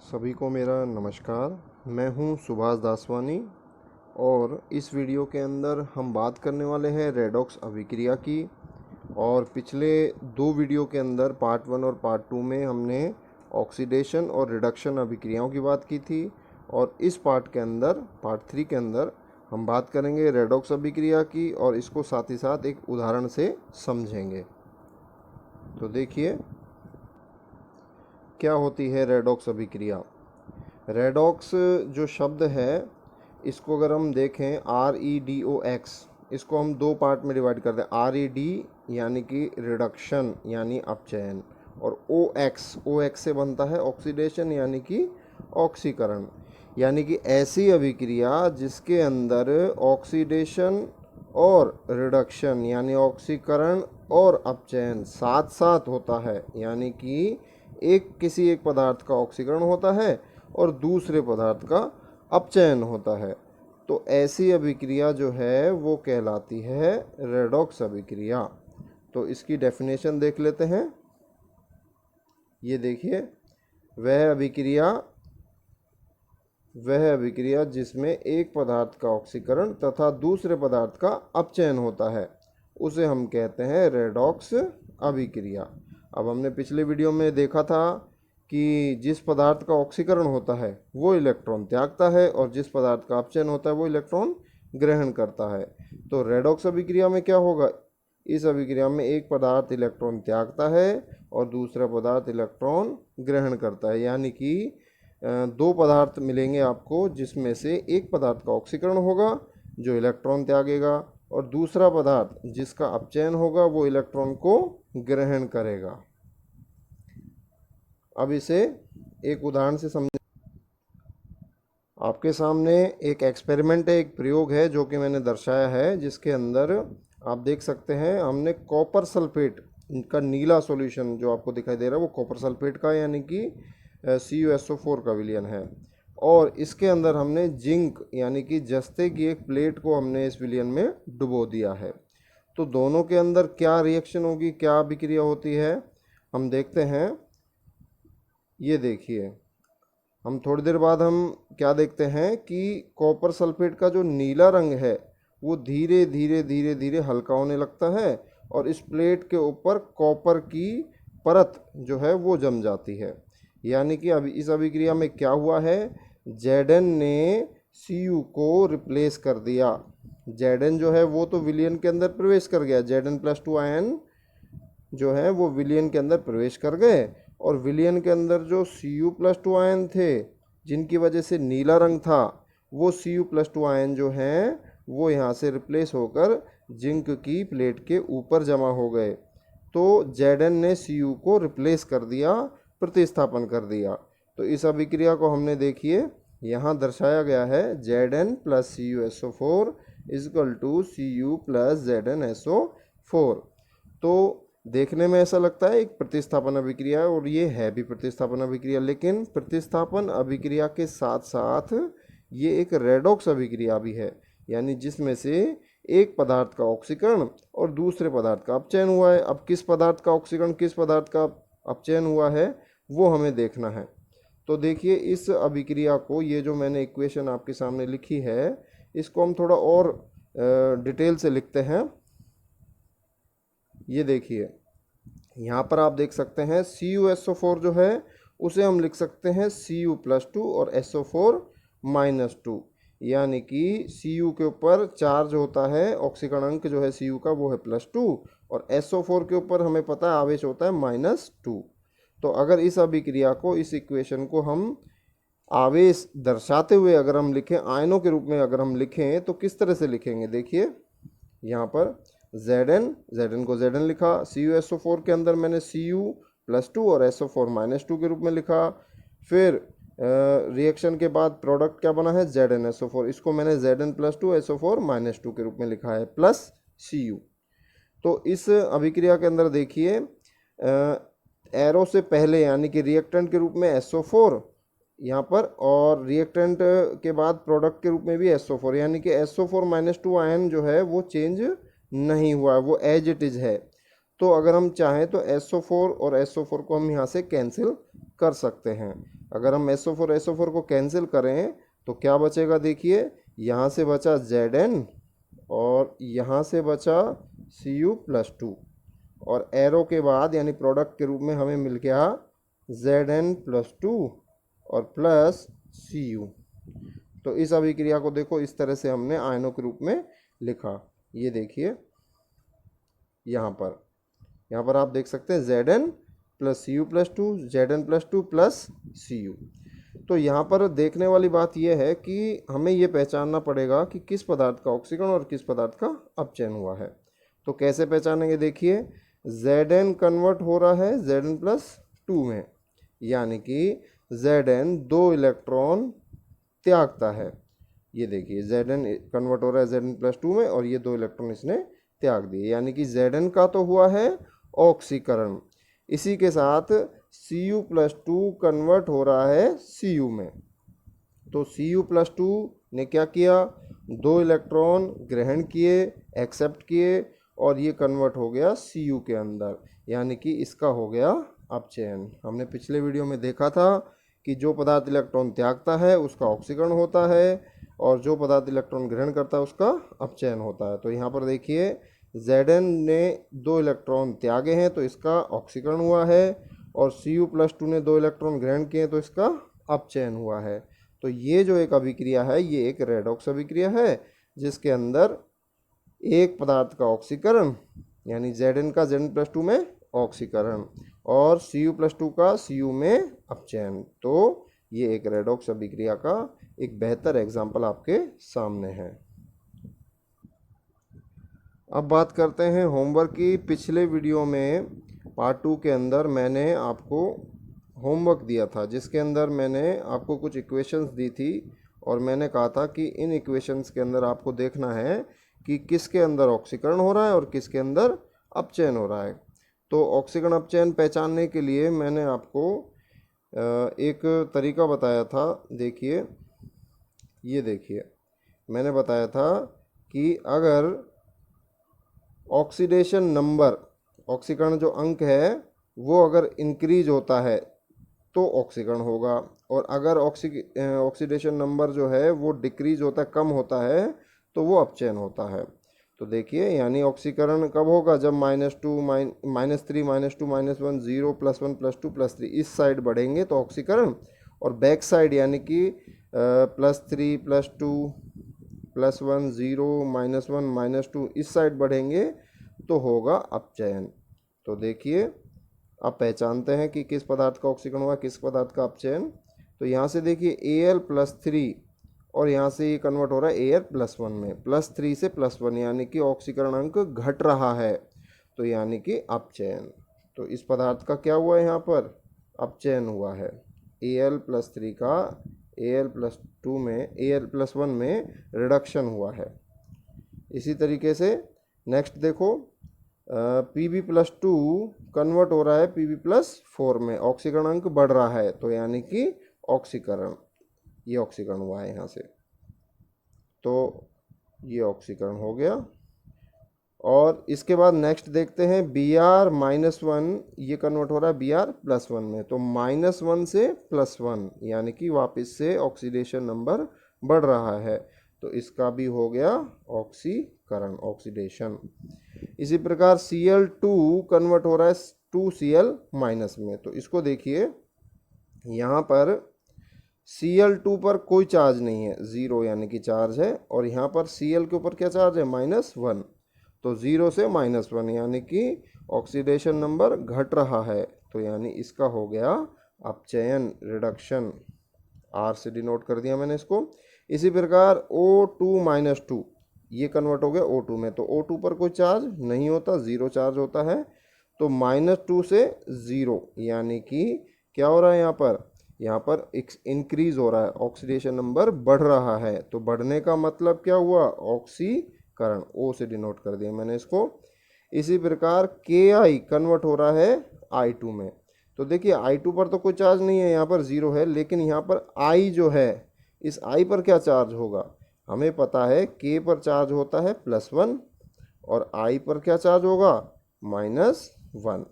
सभी को मेरा नमस्कार। मैं हूं सुभाष दासवानी और इस वीडियो के अंदर हम बात करने वाले हैं रेडॉक्स अभिक्रिया की। और पिछले दो वीडियो के अंदर पार्ट 1 और पार्ट 2 में हमने ऑक्सीडेशन और रिडक्शन अभिक्रियाओं की बात की थी, और इस पार्ट के अंदर पार्ट 3 के अंदर हम बात करेंगे रेडॉक्स अभिक्रिया की, और इसको साथ ही साथ एक उदाहरण से समझेंगे। तो देखिए क्या होती है रेडॉक्स अभिक्रिया। रेडॉक्स जो शब्द है, इसको अगर हम देखें REDOX, इसको हम दो पार्ट में डिवाइड करते हैं। RED यानी कि रिडक्शन यानी अपचयन, और OX से बनता है ऑक्सीडेशन यानी कि ऑक्सीकरण। यानी कि ऐसी अभिक्रिया जिसके अंदर ऑक्सीडेशन और रिडक्शन यानी ऑक्सीकरण और अपचयन साथ साथ होता है। यानी कि किसी एक पदार्थ का ऑक्सीकरण होता है और दूसरे पदार्थ का अपचयन होता है। तो ऐसी अभिक्रिया जो है वो कहलाती है रेडॉक्स अभिक्रिया। तो इसकी डेफिनेशन देख लेते हैं। ये देखिए, वह अभिक्रिया जिसमें एक पदार्थ का ऑक्सीकरण तथा दूसरे पदार्थ का अपचयन होता है उसे हम कहते हैं रेडॉक्स अभिक्रिया। अब हमने पिछले वीडियो में देखा था कि जिस पदार्थ का ऑक्सीकरण होता है वो इलेक्ट्रॉन त्यागता है, और जिस पदार्थ का अपचयन होता है वो इलेक्ट्रॉन ग्रहण करता है। तो रेडॉक्स अभिक्रिया में क्या होगा, इस अभिक्रिया में एक पदार्थ इलेक्ट्रॉन त्यागता है और दूसरा पदार्थ इलेक्ट्रॉन ग्रहण करता है। यानी कि दो पदार्थ मिलेंगे आपको, जिसमें से एक पदार्थ का ऑक्सीकरण होगा जो इलेक्ट्रॉन त्यागेगा, और दूसरा पदार्थ जिसका अपचयन होगा वो इलेक्ट्रॉन को ग्रहण करेगा। अब इसे एक उदाहरण से समझें। आपके सामने एक एक्सपेरिमेंट है, एक प्रयोग है जो कि मैंने दर्शाया है, जिसके अंदर आप देख सकते हैं हमने कॉपर सल्फेट का नीला सॉल्यूशन जो आपको दिखाई दे रहा है वो कॉपर सल्फेट का यानी कि CuSO4 का विलयन है, और इसके अंदर हमने जिंक यानी कि जस्ते की एक प्लेट को हमने इस विलयन में डुबो दिया है। तो दोनों के अंदर क्या रिएक्शन होगी, क्या अभिक्रिया होती है, हम देखते हैं। ये देखिए, हम थोड़ी देर बाद हम क्या देखते हैं कि कॉपर सल्फेट का जो नीला रंग है वो धीरे धीरे धीरे धीरे हल्का होने लगता है, और इस प्लेट के ऊपर कॉपर की परत जो है वो जम जाती है। यानी कि अभी इस अभिक्रिया में क्या हुआ है, Zn ने Cu को रिप्लेस कर दिया। Zn जो है वो तो विलयन के अंदर प्रवेश कर गया, Zn+2 आयन जो है वो विलयन के अंदर प्रवेश कर गए, और विलयन के अंदर जो Cu+2 आयन थे जिनकी वजह से नीला रंग था, वो Cu+2 आयन जो हैं वो यहाँ से रिप्लेस होकर जिंक की प्लेट के ऊपर जमा हो गए। तो Zn ने Cu को रिप्लेस कर दिया, प्रतिस्थापन कर दिया। तो इस अभिक्रिया को हमने देखिए यहाँ दर्शाया गया है, Zn + CuSO4 = Cu + ZnSO4। तो देखने में ऐसा लगता है एक प्रतिस्थापन अभिक्रिया है, और ये है भी प्रतिस्थापन अभिक्रिया, लेकिन प्रतिस्थापन अभिक्रिया के साथ साथ ये एक रेडॉक्स अभिक्रिया भी है। यानी जिसमें से एक पदार्थ का ऑक्सीकरण और दूसरे पदार्थ का अपचयन हुआ है। अब किस पदार्थ का ऑक्सीकरण किस पदार्थ का अपचयन हुआ है वो हमें देखना है। तो देखिए, इस अभिक्रिया को, ये जो मैंने इक्वेशन आपके सामने लिखी है, इसको हम थोड़ा और डिटेल से लिखते हैं। ये देखिए, यहाँ पर आप देख सकते हैं CuSO4 जो है उसे हम लिख सकते हैं Cu+2 और SO4-2। यानी कि Cu के ऊपर चार्ज होता है, ऑक्सीकरण अंक जो है Cu का वो है +2, और SO4 के ऊपर हमें पता है आवेश होता है -2। तो अगर इस अभिक्रिया को, इस इक्वेशन को हम आवेश दर्शाते हुए अगर हम लिखें, आयनों के रूप में अगर हम लिखें, तो किस तरह से लिखेंगे। देखिए यहाँ पर Zn को Zn लिखा, CuSO4 के अंदर मैंने Cu+2 और SO4-2 के रूप में लिखा। फिर रिएक्शन के बाद प्रोडक्ट क्या बना है, ZnSO4, इसको मैंने Zn+2 SO4-2 के रूप में लिखा है, प्लस Cu। तो इस अभिक्रिया के अंदर देखिए, एरो से पहले यानी कि रिएक्टेंट के रूप में SO4 यहाँ पर, और रिएक्टेंट के बाद प्रोडक्ट के रूप में भी SO4, यानी कि SO4-2 आयन जो है वो चेंज नहीं हुआ है, वो एज इट इज़ है। तो अगर हम चाहें तो SO4 और SO4 को हम यहाँ से कैंसिल कर सकते हैं। अगर हम SO4 को कैंसिल करें तो क्या बचेगा, देखिए यहाँ से बचा Zn और यहाँ से बचा Cu+2 और एरो के बाद यानी प्रोडक्ट के रूप में हमें मिल गया Zn+2 और प्लस Cu। तो इस अभिक्रिया को देखो इस तरह से हमने आयनों के रूप में लिखा। ये देखिए यहाँ पर आप देख सकते हैं Zn+Cu+2 Zn+2 प्लस Cu। तो यहाँ पर देखने वाली बात यह है कि हमें ये पहचानना पड़ेगा कि किस पदार्थ का ऑक्सीकरण और किस पदार्थ का अपचयन हुआ है। तो कैसे पहचानेंगे, देखिए Zn कन्वर्ट हो रहा है Zn+2 में, यानी कि Zn 2 इलेक्ट्रॉन त्यागता है। ये देखिए Zn कन्वर्ट हो रहा है Zn+2 में और ये 2 इलेक्ट्रॉन इसने त्याग दिए, यानी कि Zn का तो हुआ है ऑक्सीकरण। इसी के साथ Cu+2 कन्वर्ट हो रहा है Cu में। तो Cu+2 ने क्या किया, 2 इलेक्ट्रॉन ग्रहण किए, एक्सेप्ट किए और ये कन्वर्ट हो गया Cu के अंदर, यानी कि इसका हो गया अपचयन। हमने पिछले वीडियो में देखा था कि जो पदार्थ इलेक्ट्रॉन त्यागता है उसका ऑक्सीकरण होता है और जो पदार्थ इलेक्ट्रॉन ग्रहण करता है उसका अपचयन होता है। तो यहाँ पर देखिए Zn ने 2 इलेक्ट्रॉन त्यागे हैं तो इसका ऑक्सीकरण हुआ है और Cu+2 ने 2 इलेक्ट्रॉन ग्रहण किए तो इसका अपचयन हुआ है। तो ये जो एक अभिक्रिया है ये एक रेडॉक्स अभिक्रिया है जिसके अंदर एक पदार्थ का ऑक्सीकरण यानी Zn का Zn+2 में ऑक्सीकरण और Cu+2 का Cu में अपचयन। तो ये एक रेडॉक्स अभिक्रिया का एक बेहतर एग्जाम्पल आपके सामने है। अब बात करते हैं होमवर्क की। पिछले वीडियो में पार्ट 2 के अंदर मैंने आपको होमवर्क दिया था जिसके अंदर मैंने आपको कुछ इक्वेशंस दी थी और मैंने कहा था कि इन इक्वेशंस के अंदर आपको देखना है कि किसके अंदर ऑक्सीकरण हो रहा है और किसके अंदर अपचयन हो रहा है। तो ऑक्सीकरण अपचयन पहचानने के लिए मैंने आपको एक तरीका बताया था। देखिए ये देखिए मैंने बताया था कि अगर ऑक्सीडेशन नंबर, ऑक्सीकरण जो अंक है वो अगर इंक्रीज होता है तो ऑक्सीकरण होगा और अगर ऑक्सीडेशन नंबर जो है वो डिक्रीज होता है, कम होता है, तो वो अपचयन होता है। तो देखिए यानी ऑक्सीकरण कब होगा, जब -2 -3 -2 -1 0 +1 +2 +3 इस साइड बढ़ेंगे तो ऑक्सीकरण, और बैक साइड यानी कि +3 +2 +1 0 -1 -2 इस साइड बढ़ेंगे तो होगा अपचयन। तो देखिए आप पहचानते हैं कि किस पदार्थ का ऑक्सीकरण हुआ, किस पदार्थ का अपचयन। तो यहाँ से देखिए Al+3 और यहाँ से ये कन्वर्ट हो रहा है Al+1 में, +3 से +1 यानी कि ऑक्सीकरण अंक घट रहा है, तो यानी कि अपचयन। तो इस पदार्थ का क्या हुआ है, यहाँ पर अपचयन हुआ है। Al+3 का Al+2 में, Al+1 में रिडक्शन हुआ है। इसी तरीके से नेक्स्ट देखो Pb+2 कन्वर्ट हो रहा है Pb+4 में, ऑक्सीकरण अंक बढ़ रहा है, तो यानी कि ऑक्सीकरण, ये ऑक्सीकरण हुआ है यहाँ से, तो ये ऑक्सीकरण हो गया। और इसके बाद नेक्स्ट देखते हैं Br-1, ये कन्वर्ट हो रहा है Br+1 में, तो -1 से +1 यानी कि वापस से ऑक्सीडेशन नंबर बढ़ रहा है, तो इसका भी हो गया ऑक्सीकरण, ऑक्सीडेशन। इसी प्रकार Cl2 कन्वर्ट हो रहा है 2Cl- में, तो इसको देखिए यहाँ पर Cl2 पर कोई चार्ज नहीं है, 0 यानी कि चार्ज है, और यहाँ पर Cl के ऊपर क्या चार्ज है, -1, तो 0 से -1 यानी कि ऑक्सीडेशन नंबर घट रहा है, तो यानी इसका हो गया अपचयन, रिडक्शन, R से डिनोट कर दिया मैंने इसको। इसी प्रकार O2-2 ये कन्वर्ट हो गया O2 में, तो O2 पर कोई चार्ज नहीं होता, 0 चार्ज होता है, तो -2 से 0 यानी कि क्या हो रहा है, यहाँ पर इंक्रीज हो रहा है, ऑक्सीडेशन नंबर बढ़ रहा है, तो बढ़ने का मतलब क्या हुआ, ऑक्सीकरण, O से डिनोट कर दिया मैंने इसको। इसी प्रकार Ki कन्वर्ट हो रहा है I2 में, तो देखिए I2 पर तो कोई चार्ज नहीं है, यहाँ पर 0 है, लेकिन यहाँ पर I जो है, इस I पर क्या चार्ज होगा, हमें पता है K पर चार्ज होता है +1 और I पर क्या चार्ज होगा, -1,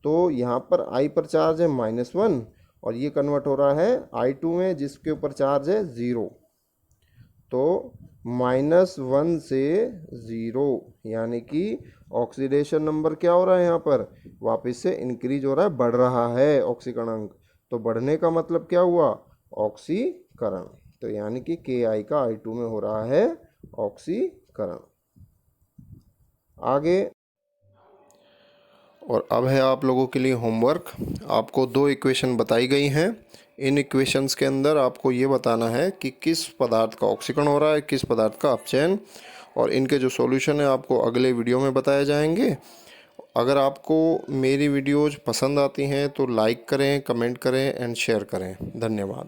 तो यहाँ पर I पर चार्ज है -1 और ये कन्वर्ट हो रहा है I2 में जिसके ऊपर चार्ज है 0। तो -1 से 0 यानी कि ऑक्सीडेशन नंबर क्या हो रहा है यहाँ पर, वापस से इंक्रीज हो रहा है, बढ़ रहा है ऑक्सीकरणांक। तो बढ़ने का मतलब क्या हुआ, ऑक्सीकरण। तो यानी कि Ki का I2 में हो रहा है ऑक्सीकरण। आगे और अब है आप लोगों के लिए होमवर्क। आपको 2 इक्वेशन बताई गई हैं। इन इक्वेशंस के अंदर आपको ये बताना है कि किस पदार्थ का ऑक्सीकरण हो रहा है, किस पदार्थ का अपचयन, और इनके जो सॉल्यूशन है आपको अगले वीडियो में बताए जाएंगे। अगर आपको मेरी वीडियोज़ पसंद आती हैं तो लाइक करें, कमेंट करें एंड शेयर करें। धन्यवाद।